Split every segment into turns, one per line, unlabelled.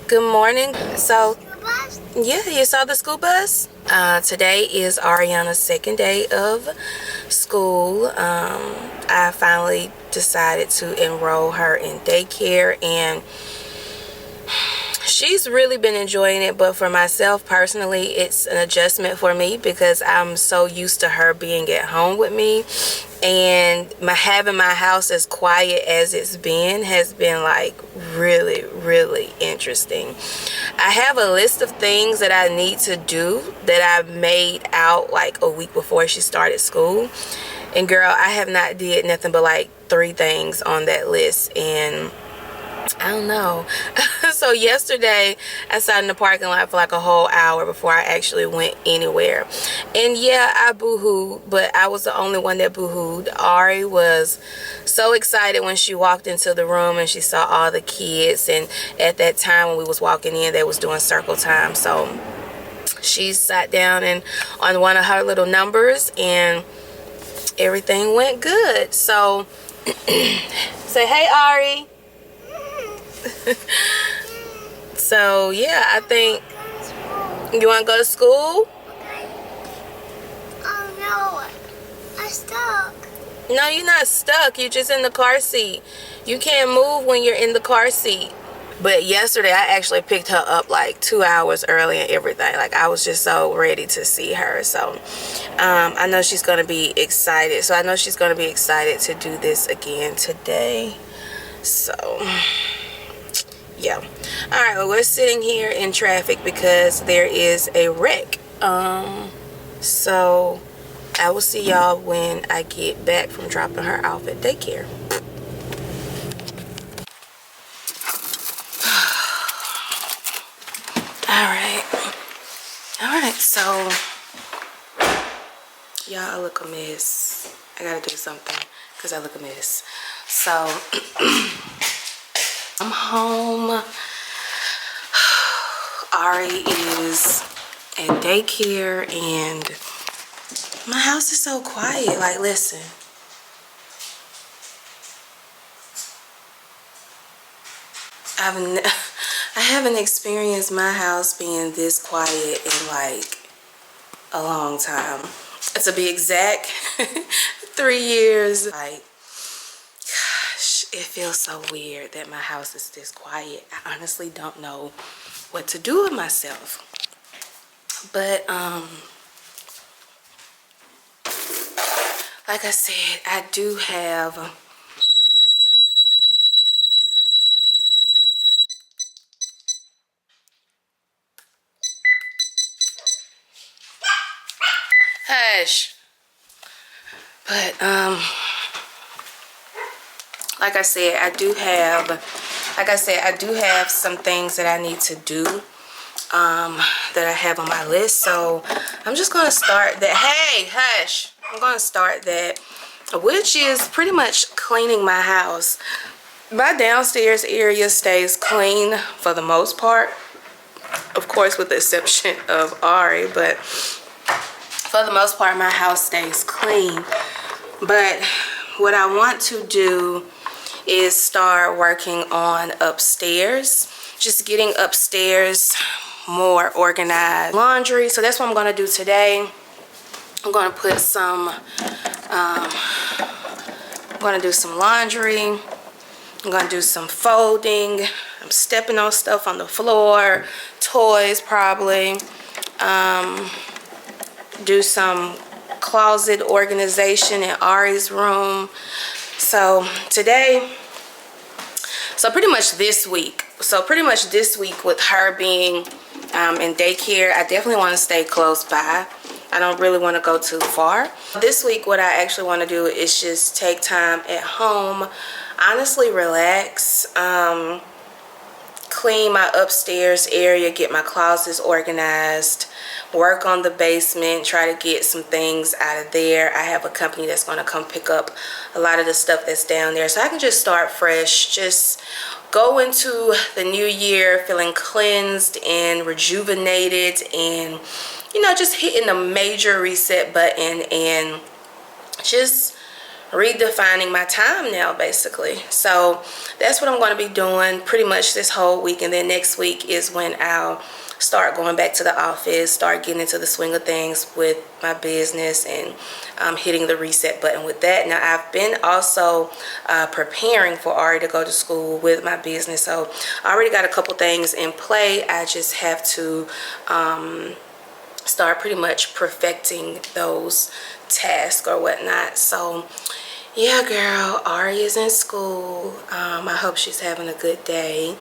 Good morning. So, yeah, you saw the school bus? Today is Ariana's second day of school. I finally decided to enroll her in daycare, and she's really been enjoying it. But for myself personally, it's an adjustment for me because I'm so used to her being at home with me, and having my house as quiet as it's been has been like really interesting. I have a list of things that I need to do that I made out like a week before she started school, and girl, I have not did nothing but like 3 things on that list, and I don't know. So yesterday I sat in the parking lot for like a whole hour before I actually went anywhere. And yeah, I boo-hooed, but I was the only one that boo-hooed. Ari was so excited when she walked into the room and she saw all the kids, and at that time when we was walking in, they was doing circle time. So she sat down and on one of her little numbers, and everything went good. So say hey, Ari. So yeah, I think you want to go to school.
Oh no, I'm stuck.
No, you're not stuck. You're just in the car seat. You can't move when you're in the car seat. But yesterday I actually picked her up like 2 hours early and everything. Like, I was just so ready to see her. So I know she's going to be excited. So I know she's going to be excited to do this again today. So yeah. All right, well, we're sitting here in traffic because there is a wreck. So I will see y'all when I get back from dropping her off at daycare. All right, so y'all, I look a mess. I gotta do something because I look a mess. So I'm home. Ari is at daycare and my house is so quiet. Like, listen. I haven't experienced my house being this quiet in like a long time. To be exact, 3 years. Like, gosh, it feels so weird that my house is this quiet. I honestly don't know what to do with myself. But like I said, I do have hush. But like I said, I do have some things that I need to do that I have on my list. So I'm just gonna start that. Hey, hush. I'm gonna start that, which is pretty much cleaning my house. My downstairs area stays clean for the most part, of course with the exception of Ari, but for the most part my house stays clean. But what I want to do is start working on upstairs, just getting upstairs more organized. Laundry, so that's what I'm going to do today. I'm going to put some I'm going to do some laundry. I'm going to do some folding. I'm stepping on stuff on the floor, toys probably. Do some closet organization in Ari's room. So today, pretty much this week with her being in daycare, I definitely want to stay close by. I don't really want to go too far. This week, what I actually want to do is just take time at home, honestly relax, clean my upstairs area, get my closets organized, work on the basement, try to get some things out of there. I have a company that's going to come pick up a lot of the stuff that's down there, so I can just start fresh, just go into the new year feeling cleansed and rejuvenated, and you know, just hitting a major reset button and just redefining my time now, basically. So that's what I'm going to be doing pretty much this whole week. And then next week is when I'll start going back to the office, start getting into the swing of things with my business, and hitting the reset button with that. Now, I've been also preparing for Ari to go to school with my business. So I already got a couple things in play. I just have to start pretty much perfecting those tasks or whatnot. So yeah, girl, Ari is in school. I hope she's having a good day.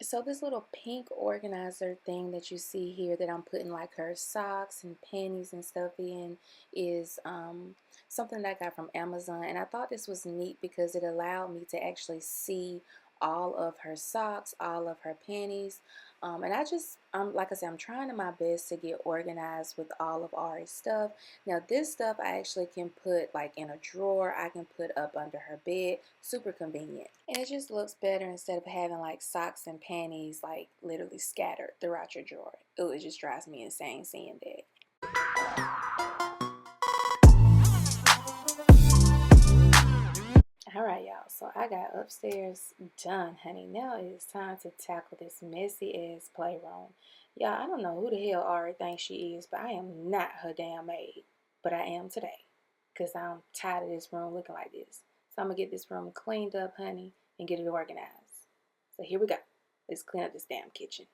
So this little pink organizer thing that you see here that I'm putting like her socks and panties and stuff in is something that I got from Amazon, and I thought this was neat because it allowed me to actually see all of her socks, all of her panties, and like I said, I'm trying my best to get organized with all of Ari's stuff. Now this stuff I actually can put like in a drawer, I can put up under her bed, super convenient. And it just looks better instead of having like socks and panties like literally scattered throughout your drawer. Oh, it just drives me insane seeing that. Alright, y'all, so I got upstairs done, honey. Now it is time to tackle this messy ass playroom. Y'all, I don't know who the hell Ari thinks she is, but I am not her damn maid. But I am today, because I'm tired of this room looking like this. So I'm going to get this room cleaned up, honey, and get it organized. So here we go. Let's clean up this damn kitchen.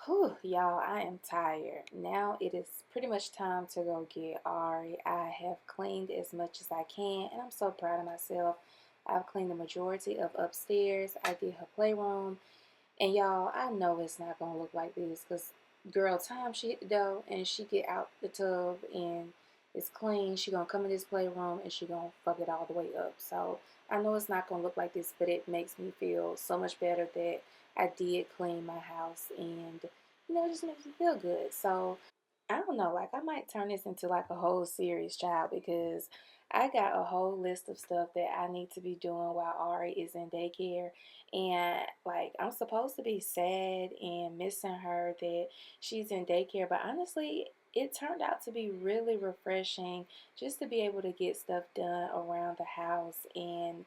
Whew, y'all, I am tired. Now it is pretty much time to go get Ari. I have cleaned as much as I can, and I'm so proud of myself. I've cleaned the majority of upstairs. I did her playroom. And y'all, I know it's not going to look like this because girl, time she hit the dough and she get out the tub and it's clean, she going to come in this playroom and she going to fuck it all the way up. So I know it's not going to look like this, but it makes me feel so much better that I did clean my house, and it just makes me feel good. So I don't know, like I might turn this into like a whole series, child, because I got a whole list of stuff that I need to be doing while Ari is in daycare. And like I'm supposed to be sad and missing her that she's in daycare, but honestly, it turned out to be really refreshing just to be able to get stuff done around the house and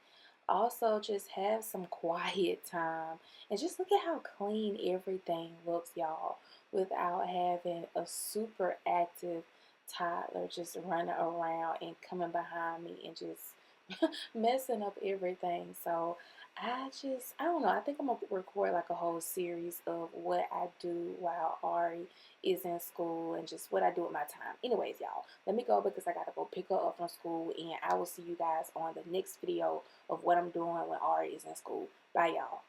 also just have some quiet time. And just look at how clean everything looks, y'all, without having a super active toddler just running around and coming behind me and just
messing up everything. So I don't know. I think I'm gonna record like a whole series of what I do while Ari is in school and just what I do with my time. Anyways, y'all, let me go because I gotta go pick her up from school, and I will see you guys on the next video of what I'm doing when Ari is in school. Bye, y'all.